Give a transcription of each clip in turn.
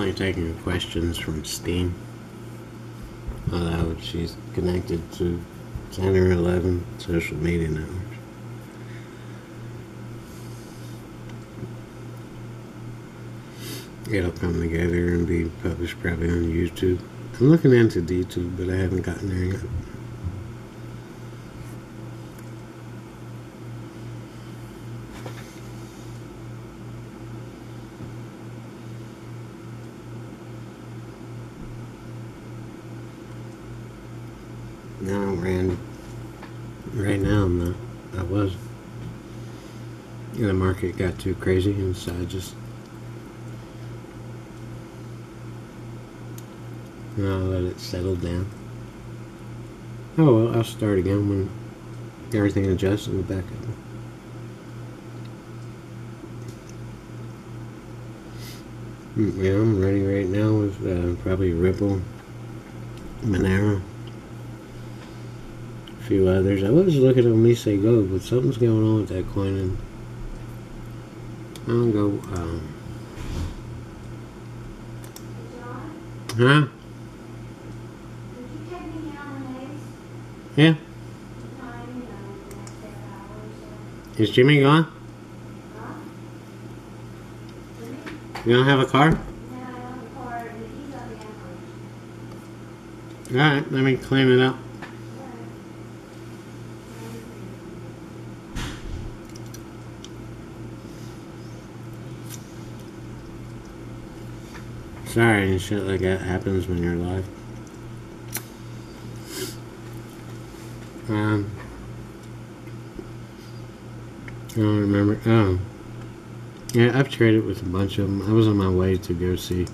only taking questions from Steam. Although she's connected to 10 or 11 social media networks. It'll come together and be published probably on YouTube. I'm looking into DTube, but I haven't gotten there yet. No, Randy. Right now I'm not. I was. And the market got too crazy, and so I just... I'll let it settle down. Oh well, I'll start again when everything adjusts and back up. Yeah, I'm running right now with probably Ripple, Monero, a few others. I was looking at Mise Go, but something's going on with that coin, and I'll go. Huh? Yeah. Is Jimmy gone? You don't have a car? Alright, let me clean it up. Sorry, and shit like that happens when you're live. I don't remember. Oh. Yeah, I've traded with a bunch of them. I was on my way to go see.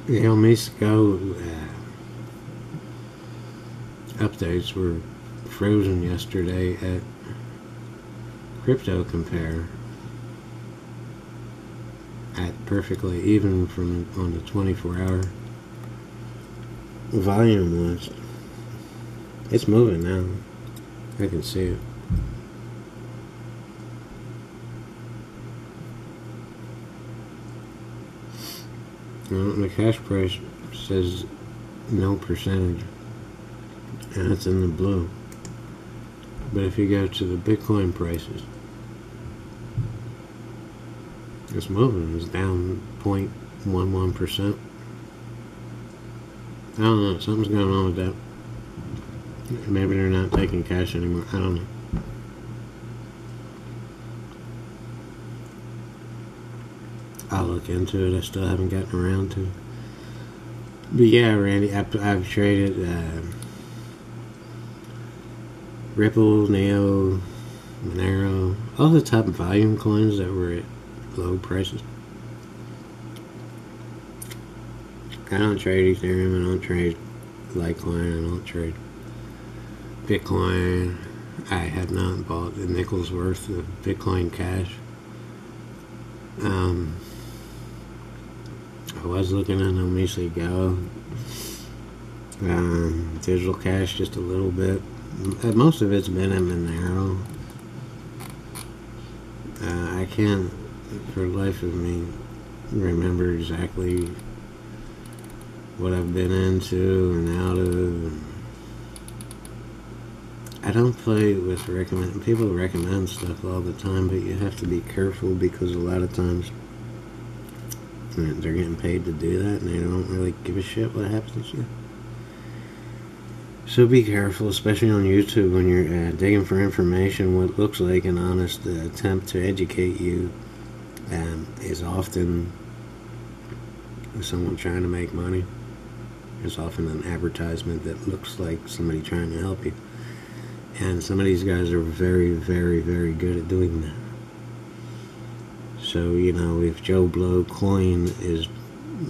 You know, Mise Go updates were frozen yesterday at Crypto Compare at perfectly even from on the 24-hour volume list. It's moving now. I can see it. Well, the cash price says no percentage, and it's in the blue. But if you go to the Bitcoin prices, it's moving. It's down 0.11%. I don't know. Something's going on with that. Maybe they're not taking cash anymore. I don't know. I'll look into it. I still haven't gotten around to it. But yeah, Randy, I've traded Ripple, Neo, Monero, all the top volume coins that were at low prices. I don't trade Ethereum. I don't trade LiteCoin. I don't trade BitCoin. I have not bought a nickel's worth of Bitcoin Cash. I was looking at Mise Go. Digital Cash just a little bit. Most of it's been in Monero. I can't, for the life of me, remember exactly what I've been into and out of. I don't play with people recommend stuff all the time, but you have to be careful because a lot of times they're getting paid to do that and they don't really give a shit what happens to you. So be careful, especially on YouTube when you're digging for information. What looks like an honest attempt to educate you is often someone trying to make money. There's often an advertisement that looks like somebody trying to help you. And some of these guys are very, very, very good at doing that. So, you know, if Joe Blow Coin is,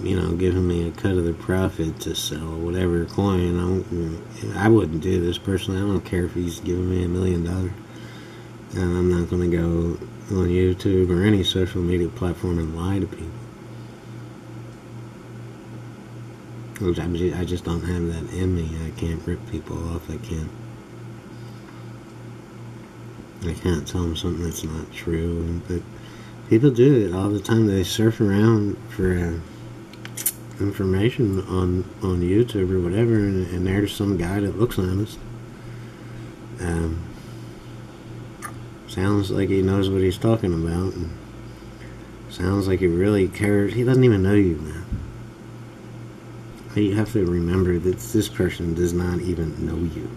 you know, giving me a cut of the profit to sell whatever coin, I wouldn't do this personally. I don't care if he's giving me $1 million. And I'm not going to go on YouTube or any social media platform and lie to people. I just don't have that in me. I can't rip people off. I can't tell them something that's not true. But People do it all the time. They surf around for information on YouTube or whatever, and there's some guy that looks honest. Sounds like he knows what he's talking about, and sounds like he really cares. He doesn't even know you, man. You have to remember that this person does not even know you.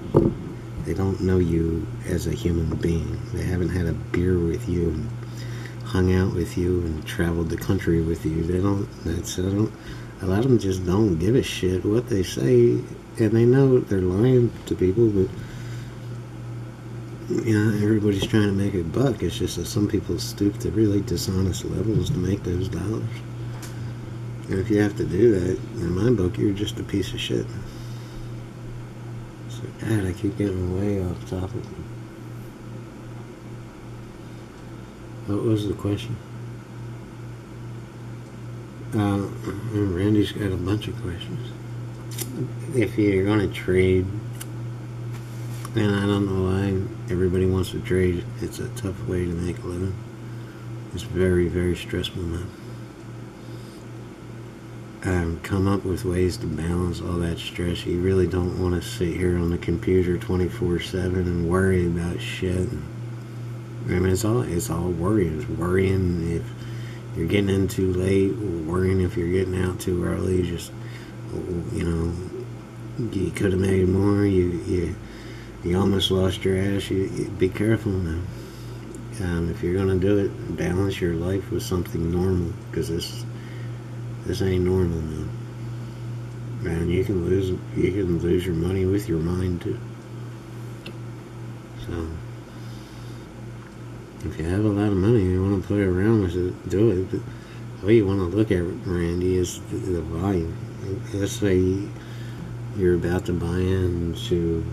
They don't know you as a human being. They haven't had a beer with you and hung out with you and traveled the country with you. They don't. A lot of them just don't give a shit what they say, and they know they're lying to people, but everybody's trying to make a buck. It's just that some people stoop to really dishonest levels to make those dollars. And if you have to do that, in my book, you're just a piece of shit. So, God, I keep getting way off topic. What was the question? Randy's got a bunch of questions. If you're going to trade, and I don't know why everybody wants to trade, it's a tough way to make a living. It's very, very stressful, man. Come up with ways to balance all that stress. You really don't want to sit here on the computer 24/7 and worry about shit. I mean, it's all worrying. It's worrying if you're getting in too late, worrying if you're getting out too early. Just, you could have made more. You almost lost your ass. You be careful now. If you're gonna do it, balance your life with something normal, because this ain't normal, man. Man, you can lose your money with your mind too. So, if you have a lot of money and you want to play around with it, do it. But the way you want to look at it, Randy, is the volume. Let's say you're about to buy into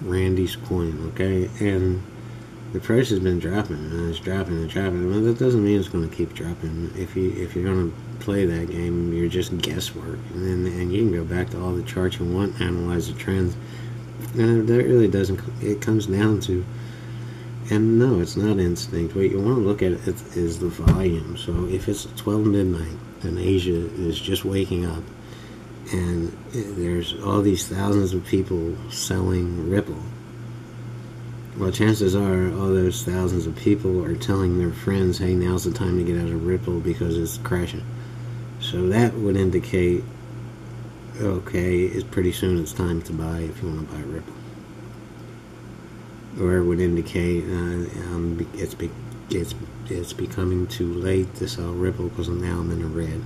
Randy's coin, okay? And the price has been dropping, and it's dropping and dropping. Well, that doesn't mean it's going to keep dropping. If you're going to play that game, you're just guesswork. And you can go back to all the charts you want, analyze the trends. And that really doesn't. It comes down to, and no, it's not instinct. What you want to look at is the volume. So if it's 12 midnight and Asia is just waking up, and there's all these thousands of people selling Ripple, well, chances are all those thousands of people are telling their friends, hey, now's the time to get out of Ripple because it's crashing. So that would indicate, okay, it's pretty soon it's time to buy if you want to buy Ripple. Or it would indicate it's becoming too late to sell Ripple because now I'm in the red.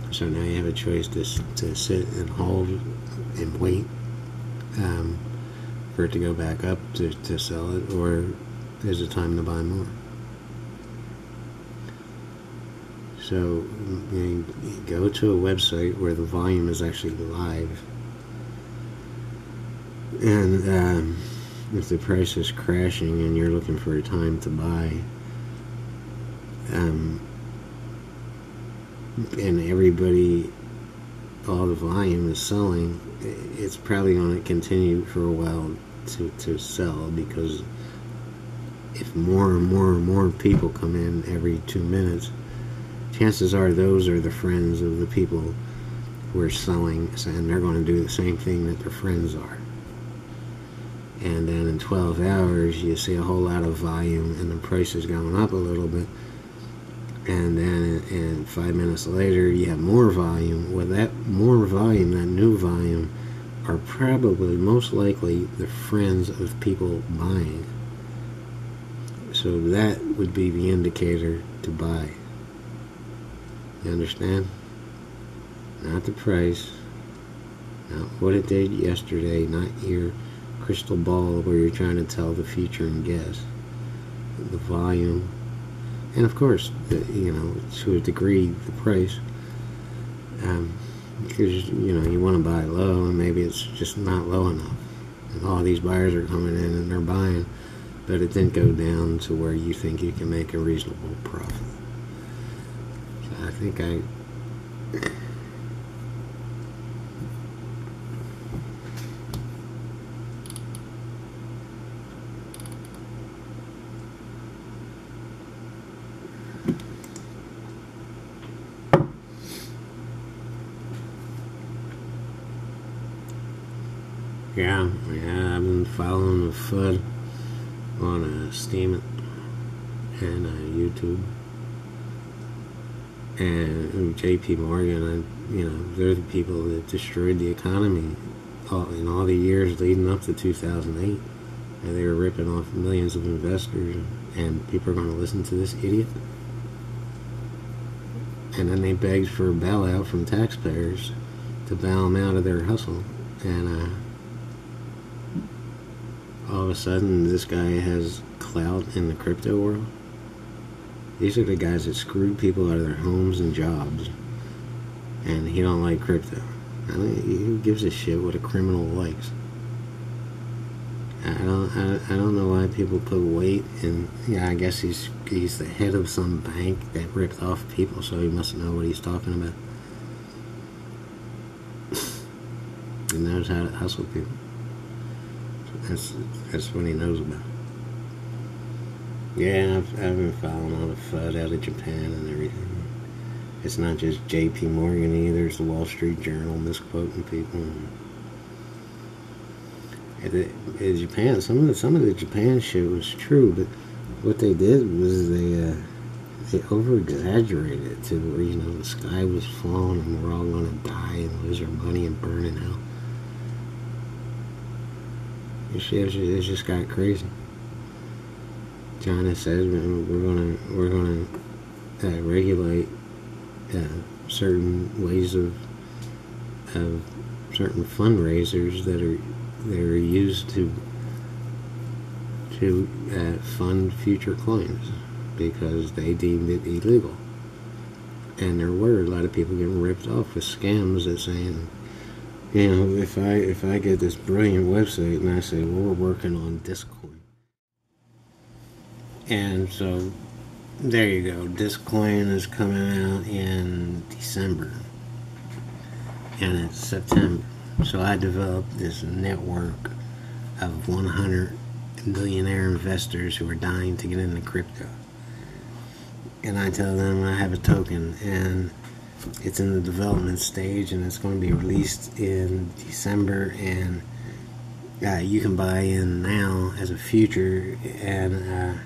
So now you have a choice to sit and hold and wait for it to go back up to sell it, or is it time to buy more? So you go to a website where the volume is actually live, and if the price is crashing and you're looking for a time to buy, and everybody, all the volume is selling, it's probably going to continue for a while to sell, because if more and more and more people come in every 2 minutes, chances are those are the friends of the people who are selling, and they're going to do the same thing that their friends are. And then in 12 hours, you see a whole lot of volume, and the price is going up a little bit. And then in 5 minutes later, you have more volume. Well, that more volume, that new volume, are probably most likely the friends of people buying. So that would be the indicator to buy. You understand? Not the price, not what it did yesterday, not your crystal ball where you're trying to tell the future and guess. The volume, and of course, to a degree, the price. Because you want to buy low, and maybe it's just not low enough, and all these buyers are coming in and they're buying, but it didn't go down to where you think you can make a reasonable profit. So I think Yeah, yeah, I've been following the FUD on Steam and YouTube. And JP Morgan, they're the people that destroyed the economy in all the years leading up to 2008. And they were ripping off millions of investors, and people are going to listen to this idiot. And then they begged for a bailout from taxpayers to bail them out of their hustle. And all of a sudden, this guy has clout in the crypto world. These are the guys that screwed people out of their homes and jobs, and he don't like crypto. Who gives a shit what a criminal likes? I don't know why people put weight in. Yeah, I guess he's the head of some bank that ripped off people, so he must know what he's talking about. He knows how to hustle people. That's what he knows about. Yeah, I've been following all the FUD out of Japan and everything. It's not just J.P. Morgan either. It's the Wall Street Journal misquoting people. Japan, some of the Japan shit was true, but what they did was they over-exaggerated it to where, the sky was falling and we're all going to die and lose our money and burn in hell. It just got crazy. China says we're gonna regulate certain ways of certain fundraisers that are used to fund future coins because they deemed it illegal. And there were a lot of people getting ripped off with scams that saying, if I get this brilliant website and I say, well, we're working on Discoin. And so, there you go. Discoin is coming out in December. And it's September. So I developed this network of 100 millionaire investors who are dying to get into crypto. And I tell them I have a token, and it's in the development stage, and it's going to be released in December, and you can buy in now as a future and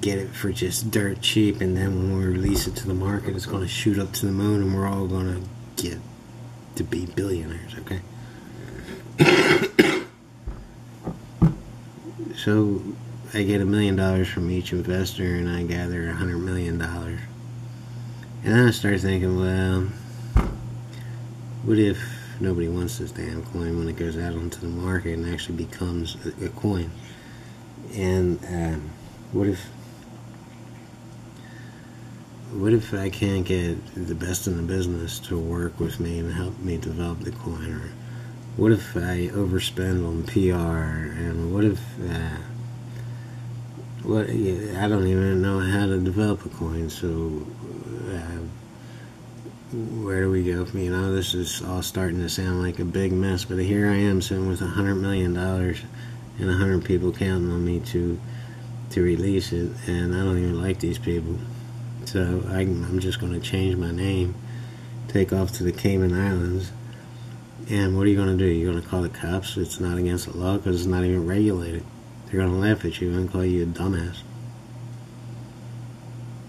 get it for just dirt cheap, and then when we release it to the market, it's going to shoot up to the moon, and we're all going to get to be billionaires, okay? So I get $1 million from each investor, and I gather $100 million. And then I start thinking, well, what if nobody wants this damn coin when it goes out onto the market and actually becomes a coin? And what if I can't get the best in the business to work with me and help me develop the coin? Or what if I overspend on PR? And what if I don't even know how to develop a coin? So where do we go? This is all starting to sound like a big mess. But here I am sitting with $100 million and 100 people counting on me to release it, and I don't even like these people. So I'm just going to change my name, take off to the Cayman Islands, and what are you going to do? You're going to call the cops? It's not against the law because it's not even regulated. They're going to laugh at you and call you a dumbass.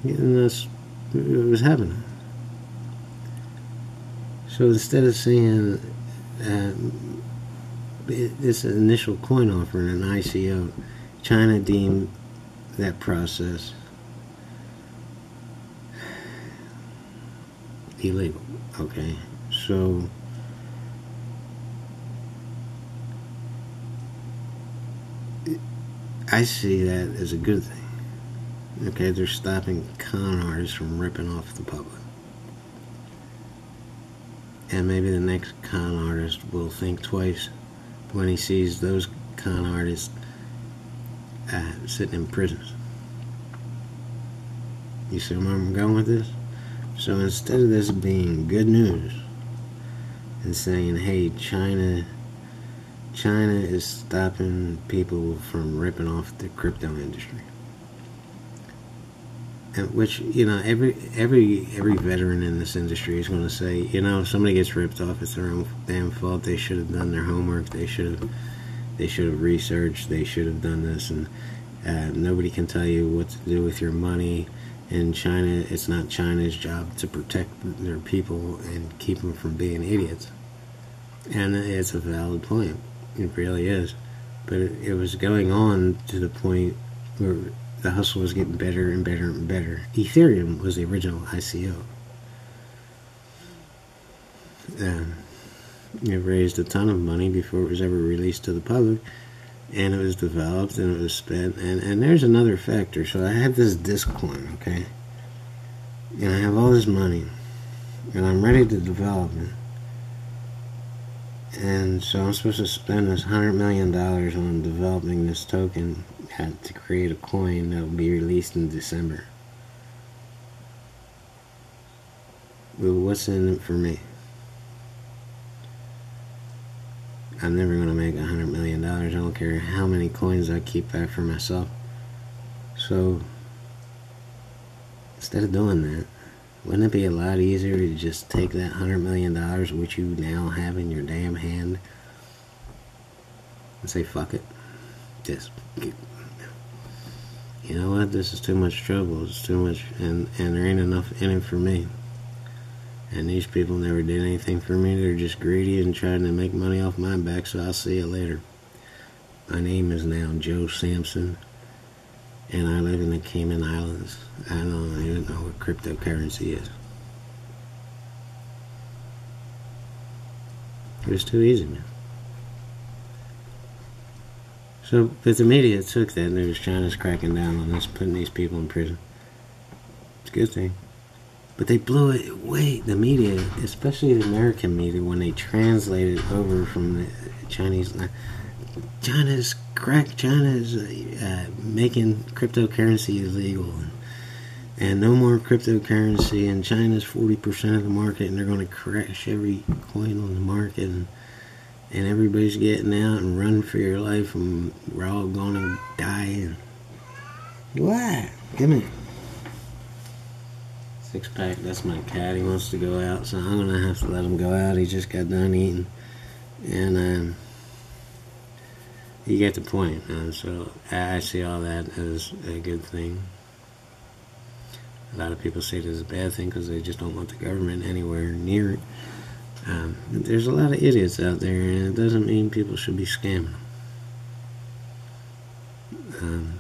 And that's what was happening. So instead of saying this initial coin offering, an ICO, China deemed that process illegal. Okay, so I see that as a good thing. Okay, they're stopping con artists from ripping off the public. And maybe the next con artist will think twice when he sees those con artists sitting in prisons. You see where I'm going with this? So instead of this being good news and saying, hey, China is stopping people from ripping off the crypto industry, And which, every veteran in this industry is going to say, if somebody gets ripped off, it's their own damn fault. They should have done their homework. They should have researched. They should have done this. And nobody can tell you what to do with your money. In China, it's not China's job to protect their people and keep them from being idiots. And it's a valid point. It really is. But it was going on to the point where the hustle was getting better and better and better. Ethereum was the original ICO. It raised a ton of money before it was ever released to the public. And it was developed and it was spent. And there's another factor. So I have this Disque coin, okay? And I have all this money. And I'm ready to develop it. And so I'm supposed to spend this $100 million on developing this token to create a coin that will be released in December. Well, what's in it for me? I'm never going to make $100 million. I don't care how many coins I keep back for myself. So, instead of doing that, wouldn't it be a lot easier to just take that $100 million, which you now have in your damn hand, and say, fuck it. You know what? This is too much trouble. It's too much, and there ain't enough in it for me. And these people never did anything for me. They're just greedy and trying to make money off my back, so I'll see you later. My name is now Joe Sampson, and I live in the Cayman Islands. I don't even know what cryptocurrency is. It was too easy, man. So, but the media took that, and China's cracking down on this, putting these people in prison. It's a good thing. But they blew it away, the media, especially the American media, when they translated over from the Chinese. China's making cryptocurrency illegal. And no more cryptocurrency, and China's 40% of the market, and they're going to crash every coin on the market. And everybody's getting out and run for your life, and we're all going to die. And what? Give me six-pack. That's my cat. He wants to go out, so I'm gonna have to let him go out. He just got done eating, and you get the point. So I see all that as a good thing. A lot of people say it is a bad thing because they just don't want the government anywhere near it. There's a lot of idiots out there, and it doesn't mean people should be scamming.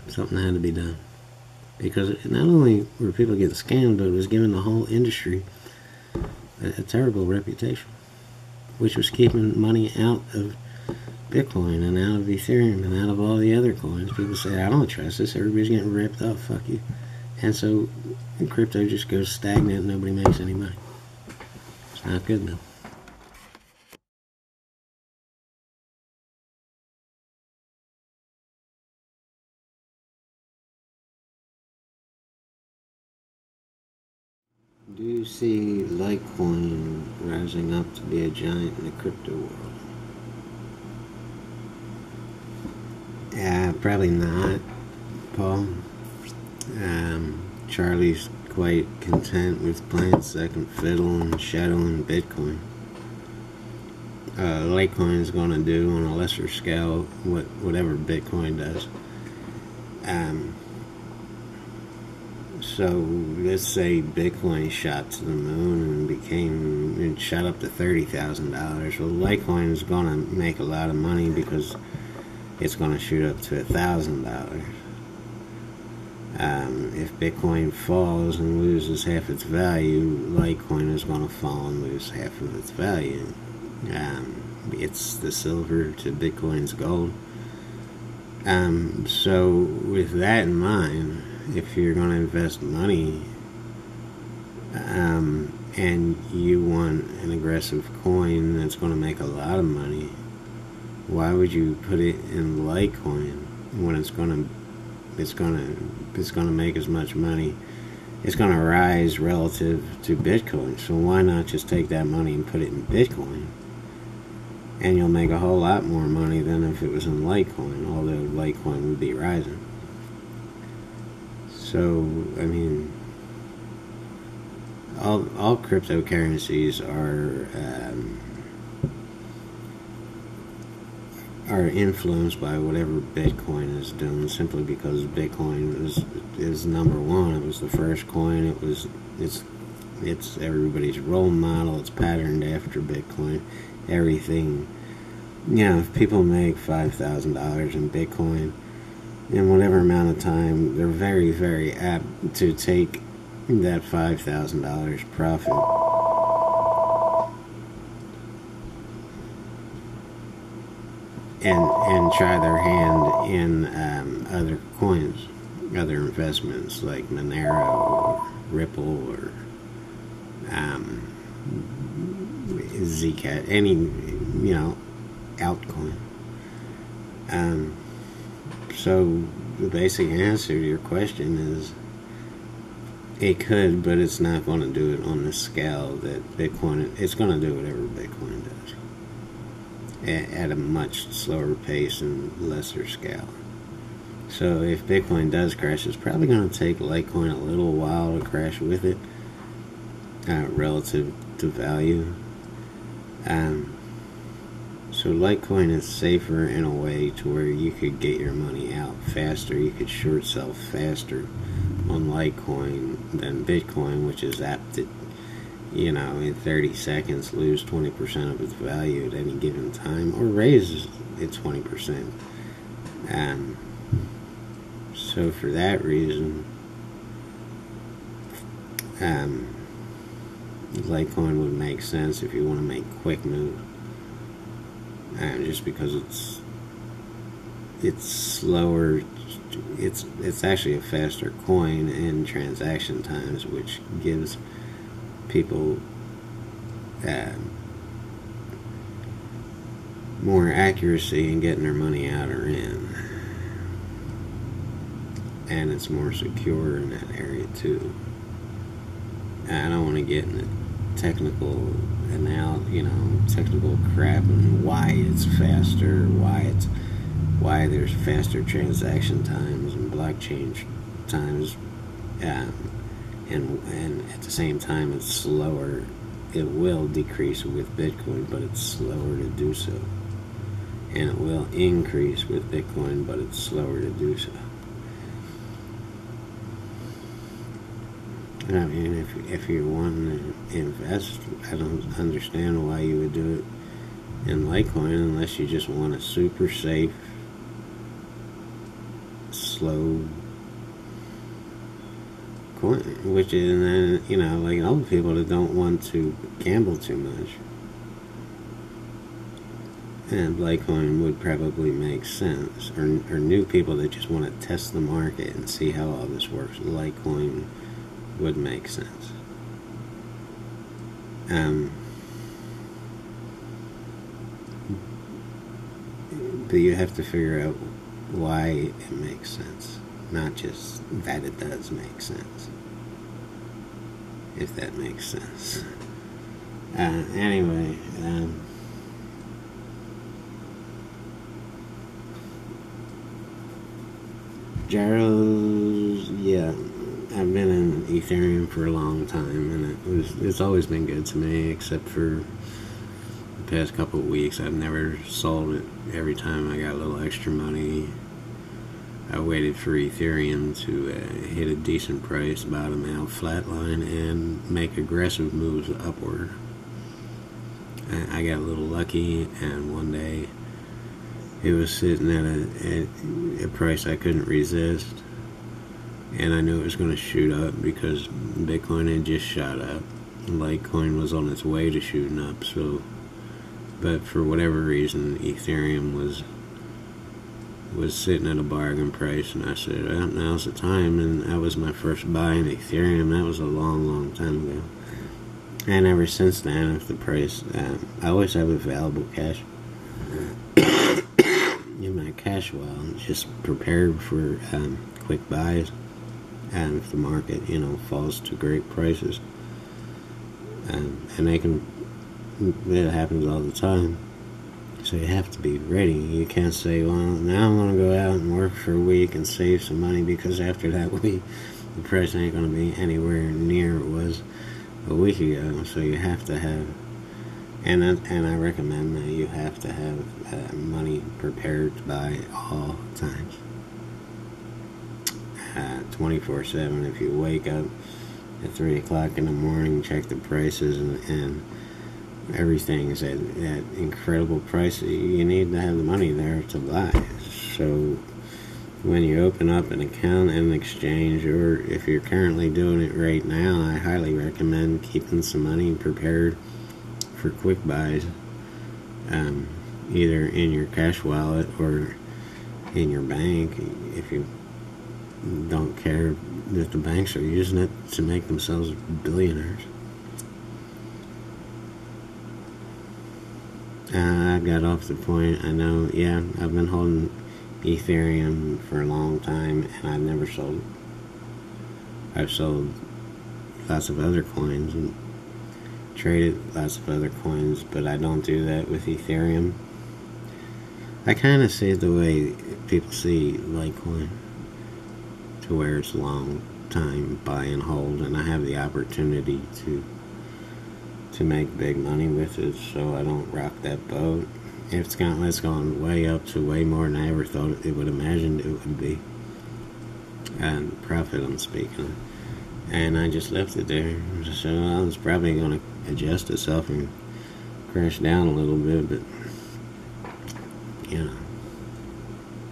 Something had to be done. Because not only were people getting scammed, but it was giving the whole industry a terrible reputation, which was keeping money out of BitCoin and out of Ethereum and out of all the other coins. People say, I don't trust this, everybody's getting ripped off, fuck you. And so crypto just goes stagnant and nobody makes any money. It's not good enough. Do you see LiteCoin rising up to be a giant in the crypto world? Yeah, probably not, Paul. Charlie's quite content with playing second fiddle and shadowing Bitcoin. LiteCoin is going to do on a lesser scale whatever Bitcoin does. So let's say Bitcoin shot to the moon and shot up to $30,000. Well, Litecoin is going to make a lot of money because it's going to shoot up to $1,000. If Bitcoin falls and loses half its value, Litecoin is going to fall and lose half of its value. It's the silver to Bitcoin's gold. So with that in mind, if you're going to invest money and you want an aggressive coin that's going to make a lot of money, why would you put it in Litecoin when it's going to make as much money? It's going to rise relative to Bitcoin. So why not just take that money and put it in Bitcoin? And you'll make a whole lot more money than if it was in Litecoin, although Litecoin would be rising. So, I mean, all cryptocurrencies are influenced by whatever Bitcoin is doing, simply because Bitcoin is number one. It was the first coin. It's everybody's role model. It's patterned after Bitcoin. Everything, if people make $5,000 in Bitcoin in whatever amount of time, they're very, very apt to take that $5,000 profit and try their hand in other coins, other investments like Monero or Ripple or Zcash, any altcoin. So the basic answer to your question is it could, but it's not going to do it on the scale that Bitcoin. It's going to do whatever Bitcoin does at a much slower pace and lesser scale. So if Bitcoin does crash, it's probably going to take LiteCoin a little while to crash with it, relative to value. So LiteCoin is safer in a way to where you could get your money out faster. You could short sell faster on LiteCoin than Bitcoin, which is apt to, in 30 seconds lose 20% of its value at any given time, or raise it 20%. So for that reason, LiteCoin would make sense if you want to make quick moves. Just because it's slower, it's actually a faster coin in transaction times, which gives people more accuracy in getting their money out or in, and it's more secure in that area too. I don't want to get into technical technical crap and why it's faster, why there's faster transaction times and blockchain times, and at the same time it's slower. It will decrease with Bitcoin, but it's slower to do so, and it will increase with Bitcoin, but it's slower to do so. I mean, if you're wanting to invest, I don't understand why you would do it in LiteCoin unless you just want a super safe, slow coin, which is, like old people that don't want to gamble too much. And LiteCoin would probably make sense, or new people that just want to test the market and see how all this works. LiteCoin would make sense. But you have to figure out why it makes sense, not just that it does make sense, if that makes sense. Anyway, gyros, yeah. I've been in Ethereum for a long time, and it's always been good to me, except for the past couple of weeks. I've never sold it. Every time I got a little extra money, I waited for Ethereum to hit a decent price, bottom out, flatline, and make aggressive moves upward. I got a little lucky, and one day it was sitting at a price I couldn't resist. And I knew it was going to shoot up because Bitcoin had just shot up. LiteCoin was on its way to shooting up. But for whatever reason, Ethereum was sitting at a bargain price, and I said, well, now's the time. And that was my first buy in Ethereum. That was a long, long time ago. And ever since then, if the price, I always have available cash in my cash wallet, just prepared for quick buys. And if the market, falls to great prices, and it happens all the time. So you have to be ready. You can't say, well, now I'm going to go out and work for a week and save some money, because after that week, the price ain't going to be anywhere near it was a week ago. So you have to have, and I recommend that you have to have money prepared by all times, 24/7. If you wake up at 3 o'clock in the morning, check the prices, and everything is at incredible price, you need to have the money there to buy. So when you open up an account in an exchange, or if you're currently doing it right now, I highly recommend keeping some money prepared for quick buys, either in your cash wallet or in your bank, if you don't care that the banks are using it to make themselves billionaires. I got off the point. I know, yeah, I've been holding Ethereum for a long time, and I've never sold it. I've sold lots of other coins and traded lots of other coins, but I don't do that with Ethereum. I kind of see it the way people see LiteCoin, to where it's a long time buy and hold, and I have the opportunity to make big money with it, so I don't rock that boat. It's gone way up to way more than I ever thought it would imagine it would be. And profit I'm speaking of. And I just left it there. So well, it's probably going to adjust itself and crash down a little bit, but you know,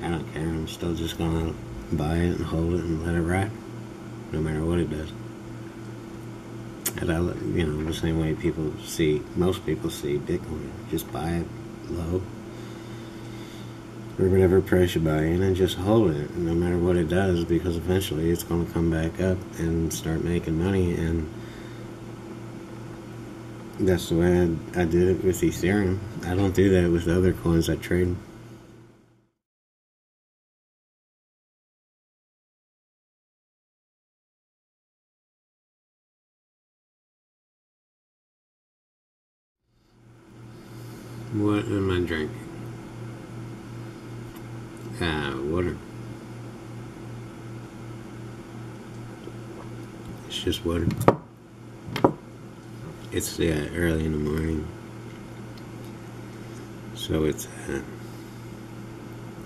I don't care. I'm still just going to buy it and hold it and let it ride, no matter what it does. And I, you know, the same way most people see BitCoin, just buy it low or whatever price you buy in and just hold it, no matter what it does, because eventually it's going to come back up and start making money. And that's the way I did it with Ethereum. I don't do that with other coins I trade. What am I drinking? Water. It's just water. It's early in the morning, so it's I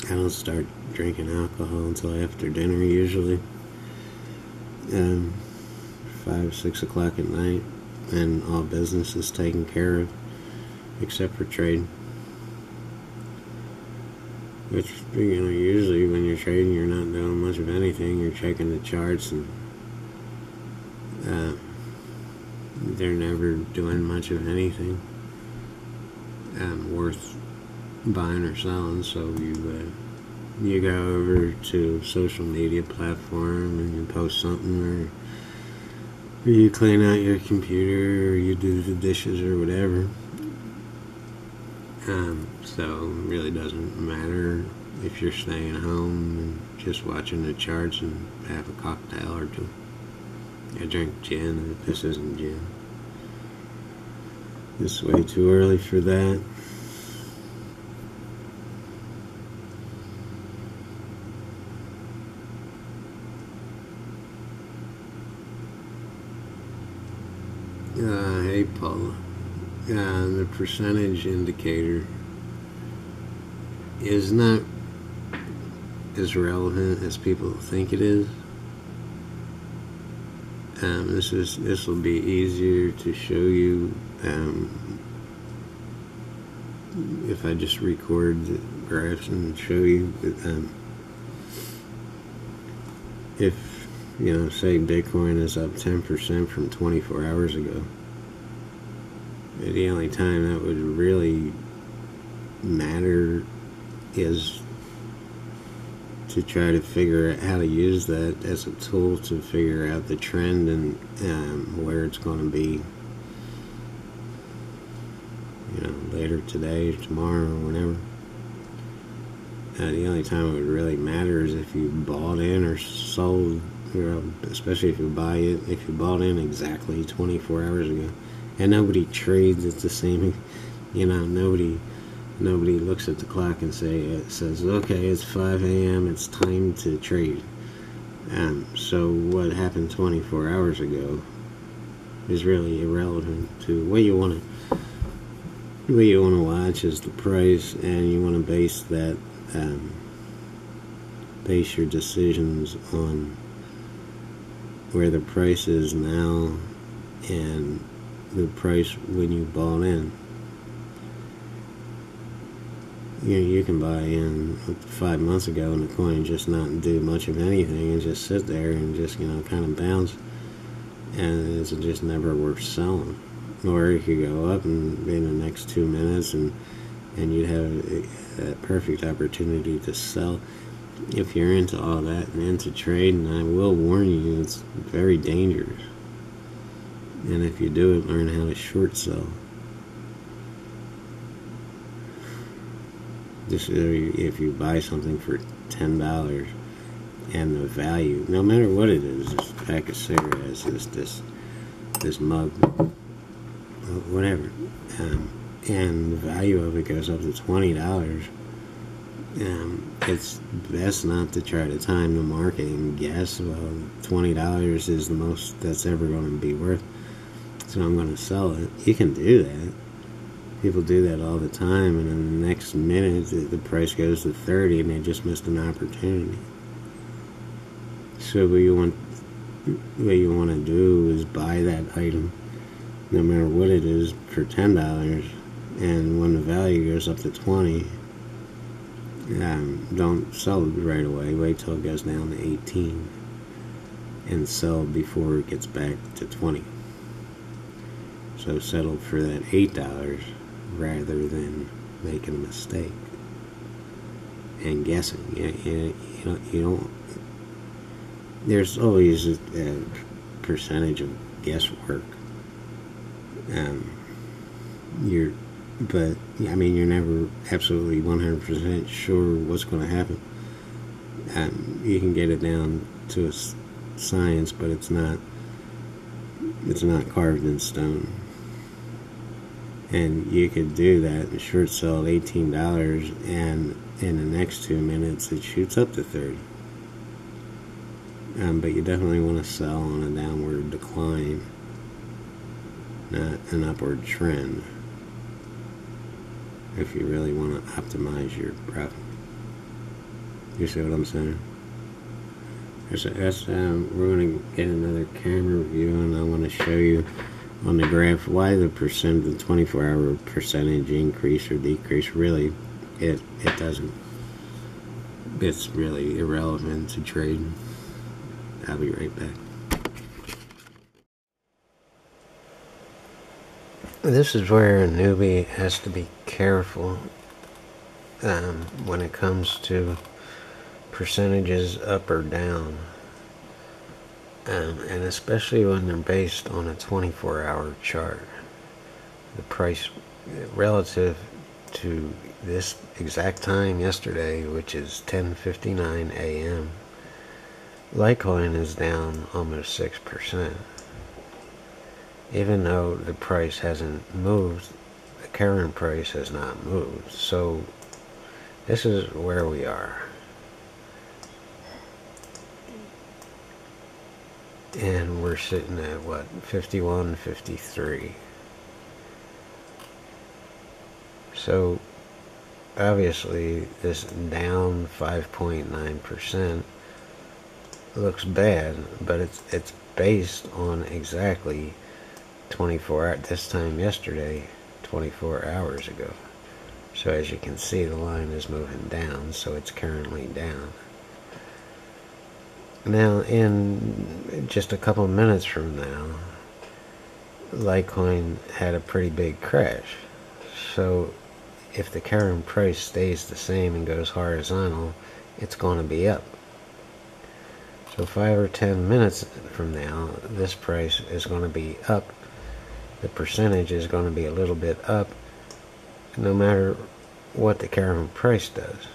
don't start drinking alcohol until after dinner usually, 5, 6 o'clock at night, and all business is taken care of except for trade. Which, you know, usually when you're trading, you're not doing much of anything. You're checking the charts, and they're never doing much of anything worth buying or selling. So you go over to a social media platform and you post something, or you clean out your computer, or you do the dishes or whatever. So it really doesn't matter if you're staying home and just watching the charts and have a cocktail or two. I drink gin, if this isn't gin. It's way too early for that. Hey Paula. The percentage indicator is not as relevant as people think it is. This will be easier to show you if I just record the graphs and show you. If, you know, say Bitcoin is up 10% from 24 hours ago, the only time that would really matter is to try to figure out how to use that as a tool to figure out the trend and where it's going to be, you know, later today, tomorrow, or whenever. The only time it would really matter is if you bought in or sold, especially if you bought in exactly 24 hours ago. And nobody trades at the same, you know, nobody looks at the clock and says, okay, it's 5 a.m., it's time to trade. So what happened 24 hours ago is really irrelevant to what you want to watch is the price, and you want to base that base your decisions on where the price is now and the price when you bought in. You can buy in 5 months ago and the coin just not do much of anything and just sit there and just kind of bounce, and it's just never worth selling. Or it could go up in the next 2 minutes and you'd have a perfect opportunity to sell. If you're into all that and into trading, I will warn you, it's very dangerous. And if you do it, learn how to short sell. Just if you buy something for $10 and the value, no matter what it is, this pack of cigarettes, this mug, whatever, and the value of it goes up to $20, it's best not to try to time the market and guess, well, $20 is the most that's ever going to be worth, so I'm going to sell it. You can do that. People do that all the time, and in the next minute the price goes to 30 and they just missed an opportunity. So what you want to do is buy that item, no matter what it is, for $10, and when the value goes up to 20, don't sell it right away. Wait till it goes down to 18 and sell before it gets back to 20. So settle for that $8 rather than making a mistake and guessing. You don't. There's always a percentage of guesswork. But you're never absolutely 100% sure what's going to happen. You can get it down to a science, but it's not carved in stone. And you could do that and short sell at $18, and in the next 2 minutes it shoots up to 30. But you definitely want to sell on a downward decline, not an upward trend, if you really want to optimize your profit. You see what I'm saying? We're going to get another camera view, and I want to show you on the graph why the 24-hour percentage increase or decrease, really, it doesn't. It's really irrelevant to trading. I'll be right back. This is where a newbie has to be careful when it comes to percentages up or down, and especially when they're based on a 24-hour chart. The price relative to this exact time yesterday, which is 10:59 a.m., LiteCoin is down almost 6%. Even though the price hasn't moved, the current price has not moved. So this is where we are. And we're sitting at what, 51.53. So obviously this down 5.9% looks bad, but it's based on exactly 24 hours, this time yesterday, 24 hours ago. So as you can see, the line is moving down, so it's currently down. Now, in just a couple of minutes from now, LiteCoin had a pretty big crash. So if the current price stays the same and goes horizontal, it's going to be up. So 5 or 10 minutes from now, this price is going to be up. The percentage is going to be a little bit up, no matter what the current price does.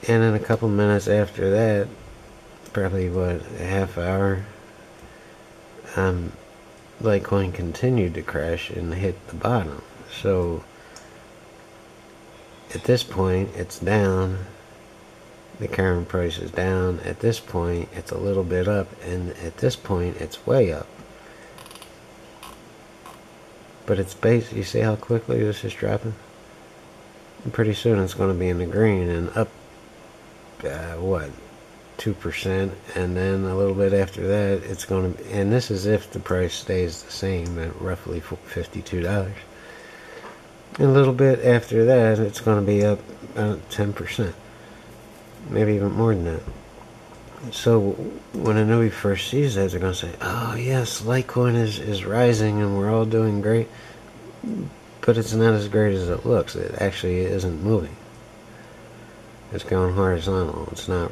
And in a couple minutes after that, probably what, a half hour, LiteCoin continued to crash and hit the bottom. So at this point, it's down. The current price is down. At this point, it's a little bit up, and at this point, it's way up. But it's based, you see how quickly this is dropping? And pretty soon it's going to be in the green and up, what, 2%, and then a little bit after that it's going to, and this is if the price stays the same at roughly $52. And a little bit after that it's going to be up about 10%, maybe even more than that. So when a newbie first sees that, they're going to say, oh yes, LiteCoin is rising and we're all doing great. But it's not as great as it looks. It actually isn't moving. It's going horizontal. It's not,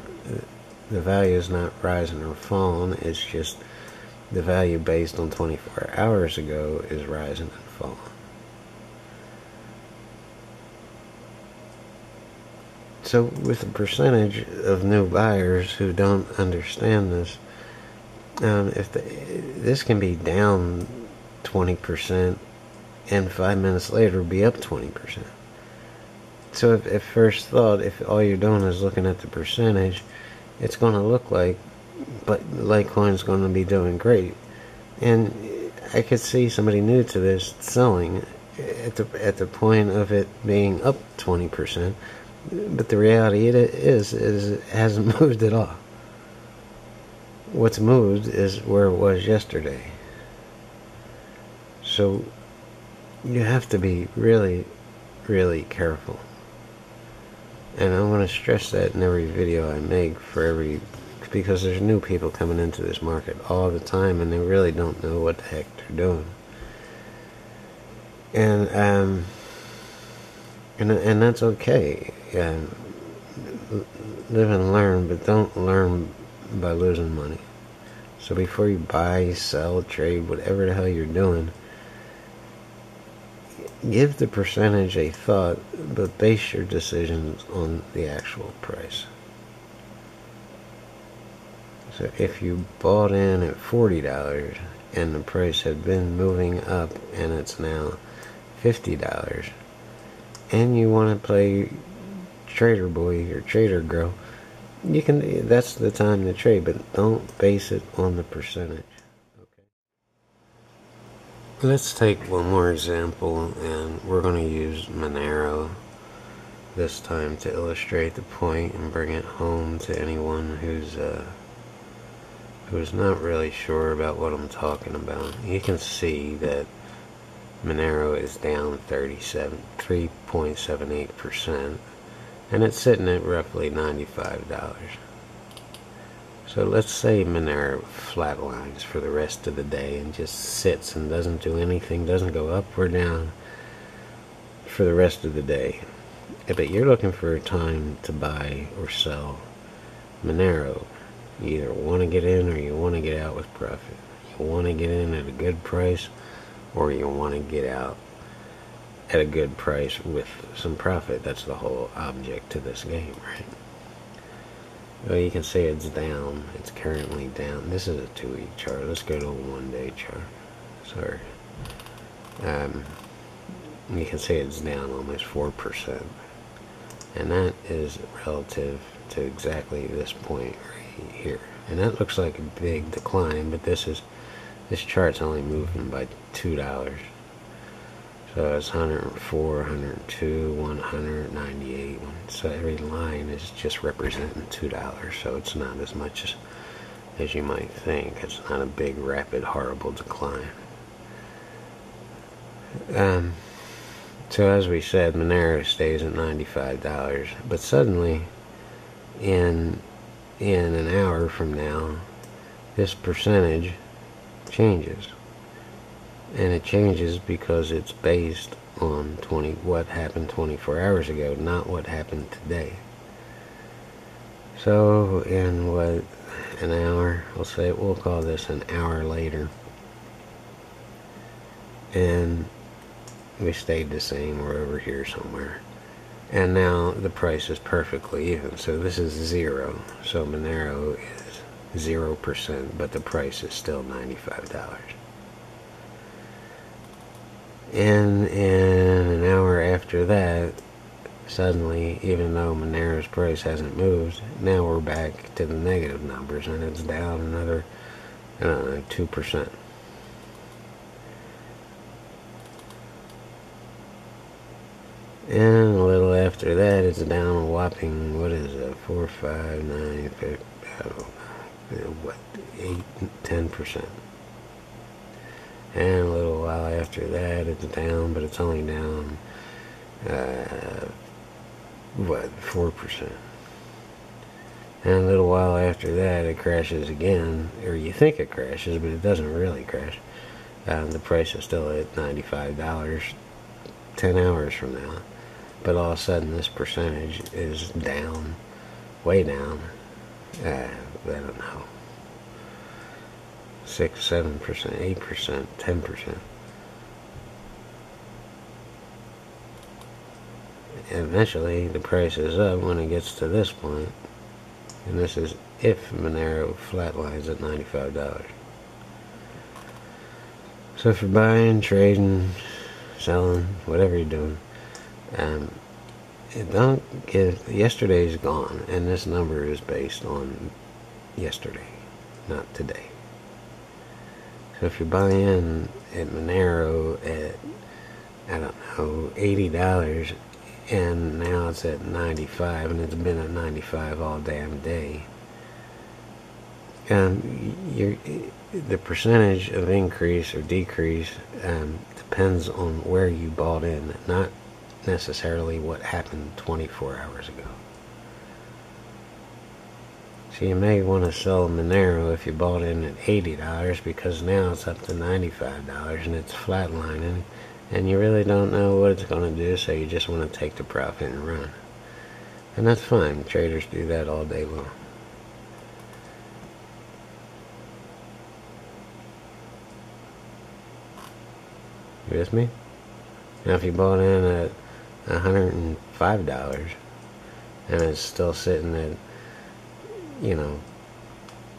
the value is not rising or falling. It's just the value based on 24 hours ago is rising and falling. So with a percentage of new buyers who don't understand this, this can be down 20% and 5 minutes later be up 20%. So if at first thought, if all you're doing is looking at the percentage, it's going to look like, but LiteCoin's going to be doing great. And I could see somebody new to this selling at the point of it being up 20%. But the reality is it hasn't moved at all. What's moved is where it was yesterday. So you have to be really, really careful. And I'm going to stress that in every video I make because there's new people coming into this market all the time and they really don't know what the heck they're doing. And that's okay. Live and learn, but don't learn by losing money. So before you buy, sell, trade, whatever the hell you're doing, give the percentage a thought, but base your decisions on the actual price. So if you bought in at $40 and the price had been moving up and it's now $50, and you want to play trader boy or trader girl, you can. That's the time to trade, but don't base it on the percentage. Okay. Let's take one more example, and we're going to use Monero this time to illustrate the point and bring it home to anyone who's not really sure about what I'm talking about. You can see that Monero is down 3.78%, and it's sitting at roughly $95. So let's say Monero flatlines for the rest of the day and just sits and doesn't do anything, doesn't go up or down for the rest of the day. But you're looking for a time to buy or sell Monero. You either want to get in or you want to get out with profit. You want to get in at a good price, or you want to get out at a good price with some profit. That's the whole object to this game, right? Well, you can see it's down. It's currently down. This is a 2-week chart. Let's go to a 1-day chart. Sorry. You can see it's down almost 4%. And that is relative to exactly this point right here. And that looks like a big decline, but this chart's only moving by $2. So it's 104, 102, 198. So every line is just representing $2. So it's not as much as you might think. It's not a big, rapid, horrible decline. So as we said, Monero stays at $95. But suddenly, in an hour from now, this percentage changes. And it changes because it's based on what happened 24 hours ago, not what happened today. So in an hour, we'll call this an hour later, and we stayed the same. We're over here somewhere, and now the price is perfectly even. So this is 0. So Monero is 0%, but the price is still $95. And in an hour after that, suddenly, even though Monero's price hasn't moved, now we're back to the negative numbers, and it's down another, 2%. And a little after that, it's down a whopping, what is it, 4, 5, 9, 5, what, 8, 10%. And a little while after that, it's down, but it's only down, what, 4%. And a little while after that, it crashes again, or you think it crashes, but it doesn't really crash. The price is still at $95 10 hours from now. But all of a sudden, this percentage is down, way down. I don't know, 6, 7%, 8%, 10%. Eventually, the price is up when it gets to this point, and this is if Monero flatlines at $95. So if you're buying, trading, selling, whatever you're doing, don't give, yesterday's gone, and this number is based on yesterday, not today. So if you're buying at Monero at, I don't know, $80, and now it's at 95, and it's been at 95 all damn day, the percentage of increase or decrease depends on where you bought in, not necessarily what happened 24 hours ago. So you may want to sell Monero if you bought in at $80 because now it's up to $95 and it's flatlining, and you really don't know what it's going to do, so you just want to take the profit and run. And that's fine. Traders do that all day long. You with me? Now if you bought in at $105 and it's still sitting at, you know,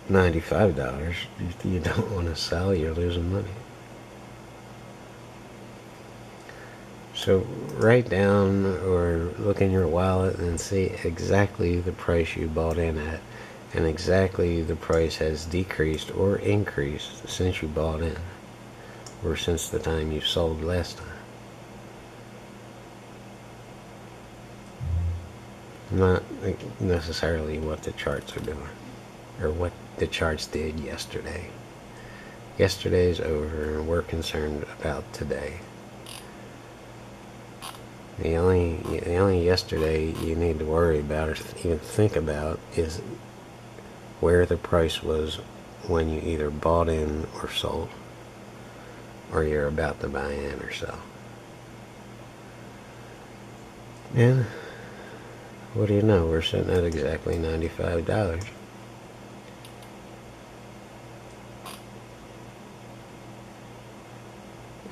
$95, you don't want to sell, you're losing money. So write down or look in your wallet and see exactly the price you bought in at, and exactly the price has decreased or increased since you bought in, or since the time you sold last time. Not necessarily what the charts are doing, or what the charts did yesterday. Yesterday's over, and we're concerned about today. The only yesterday you need to worry about or even think about is where the price was when you either bought in or sold, or you're about to buy in or sell. And what do you know? We're sitting at exactly $95.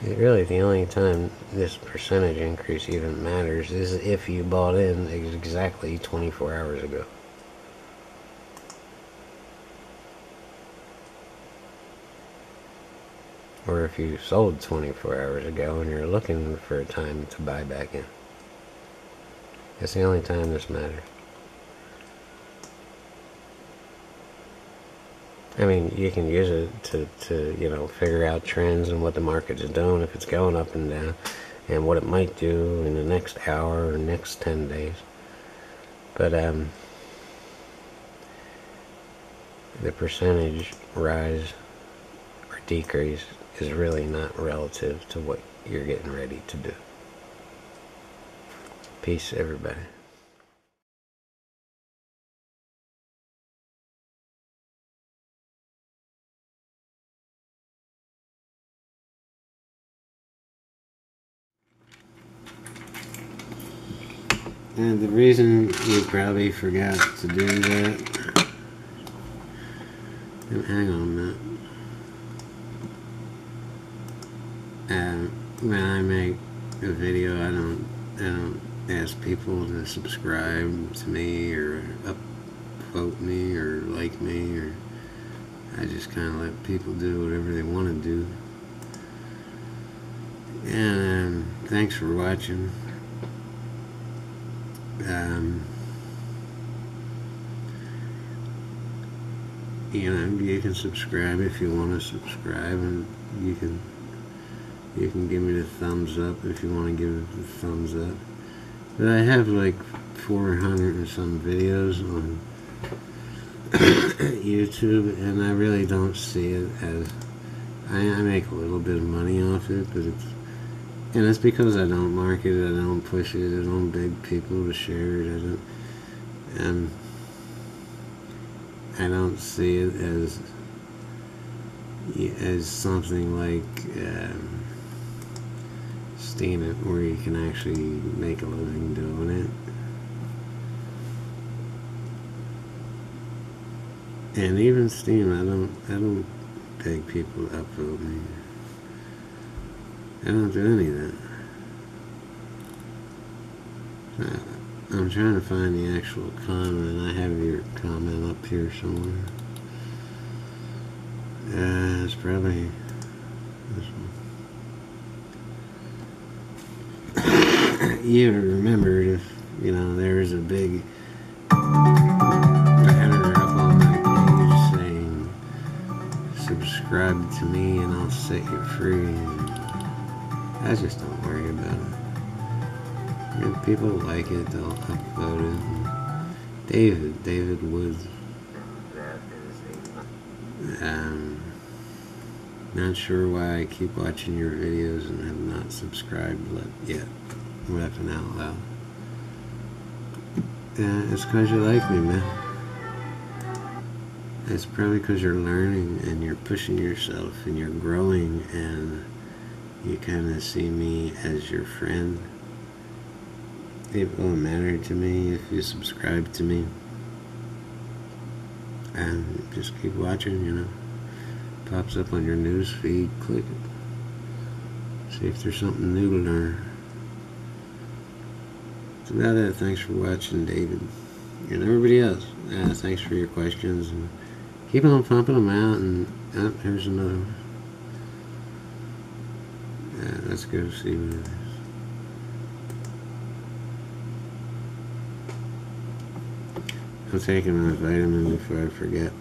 Really, the only time this percentage increase even matters is if you bought in exactly 24 hours ago. Or if you sold 24 hours ago and you're looking for a time to buy back in. That's the only time this matters. I mean, you can use it to you know, figure out trends and what the market is doing, if it's going up and down, and what it might do in the next hour or next 10 days. But the percentage rise or decrease is really not relative to what you're getting ready to do. Peace, everybody. And the reason you probably forgot to do that, hang on a minute. When I make a video, I don't ask people to subscribe to me or upvote me or like me, or I just kind of let people do whatever they want to do. And thanks for watching. You know, you can subscribe if you want to subscribe, and you can give me the thumbs up if you want to give it the thumbs up. But I have like 400 and some videos on YouTube, and I really don't see it as... I make a little bit of money off it, but it's because I don't market it, I don't push it, I don't beg people to share it, I don't see it as something like Steam it, where you can actually make a living doing it. And even Steam, I don't beg people to upvote me. I don't do any of that. I'm trying to find the actual comment. I have your comment up here somewhere. It's probably this one. You remember if, there's a big banner up on my page saying, subscribe to me and I'll set you free. I just don't worry about it. If people like it, they'll upload it. David Woods. Not sure why I keep watching your videos and have not subscribed yet. Laughing out loud. It's because you like me, man. It's probably because you're learning and you're pushing yourself and you're growing, and you kind of see me as your friend. It won't matter to me if you subscribe to me. And just keep watching, Pops up on your news feed, click it. See if there's something new to learn. That's about it. Thanks for watching, David. And everybody else. Thanks for your questions. And keep on pumping them out. And here's another one. Let's go see what it is. I'm taking my vitamin before I forget.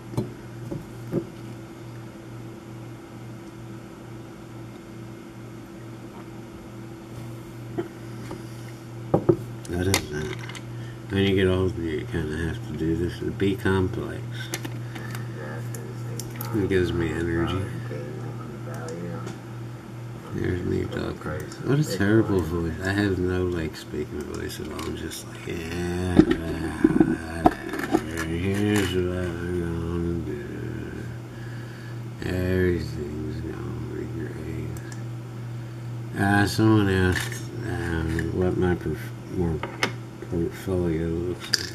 Other than that, when you get older, you kind of have to do this. The B complex. It gives me energy. There's me talking. What a terrible voice. I have no, speaking voice at all. I'm just like, yeah, here's what I'm gonna do. Everything's gonna be great. Someone asked what my portfolio looks like.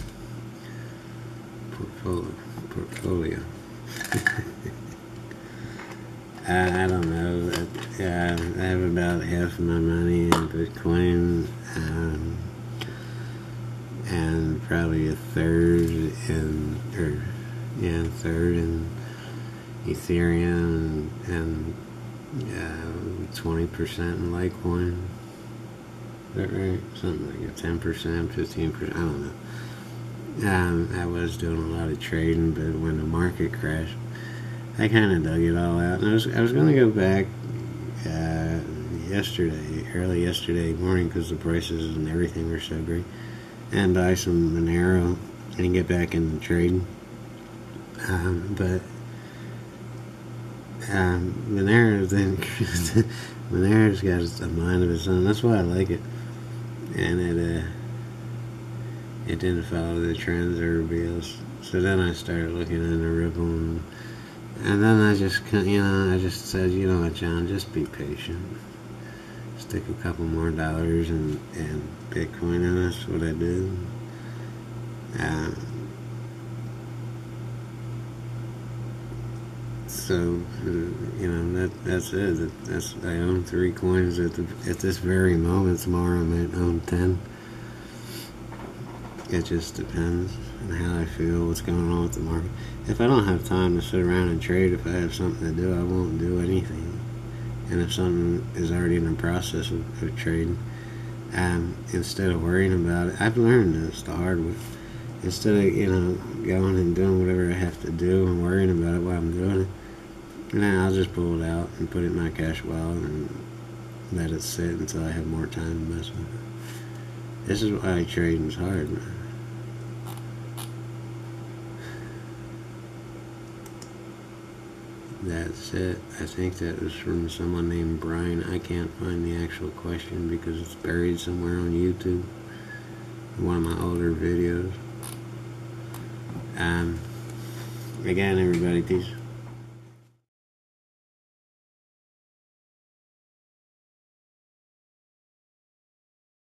Portfolio. I don't know. I have about half of my money in BitCoin, and probably a third in Ethereum, and 20% in LiteCoin. Is that right? Something like 10%, 15%. I don't know. I was doing a lot of trading, but when the market crashed, I kind of dug it all out. And I was going to go back early yesterday morning, because the prices and everything were so great, and buy some Monero and get back into trading. But Monero's got a mind of its own. That's why I like it. And it didn't follow the trends or reveals. So then I started looking into Ripple, and then I just said, you know what, John, just be patient. Stick a couple more dollars and Bitcoin in. That's what I did. So that's it. I own 3 coins at this very moment. Tomorrow I might own 10. It just depends on how I feel, what's going on with the market. If I don't have time to sit around and trade, if I have something to do, I won't do anything. And if something is already in the process of trading, instead of worrying about it, I've learned this the hard way. Instead of going and doing whatever I have to do and worrying about it while I'm doing it, I'll just pull it out and put it in my cash wallet and let it sit until I have more time to mess with it. This is why trading's hard, man. That's it. I think that was from someone named Brian. I can't find the actual question because it's buried somewhere on YouTube. One of my older videos. Again, everybody, peace.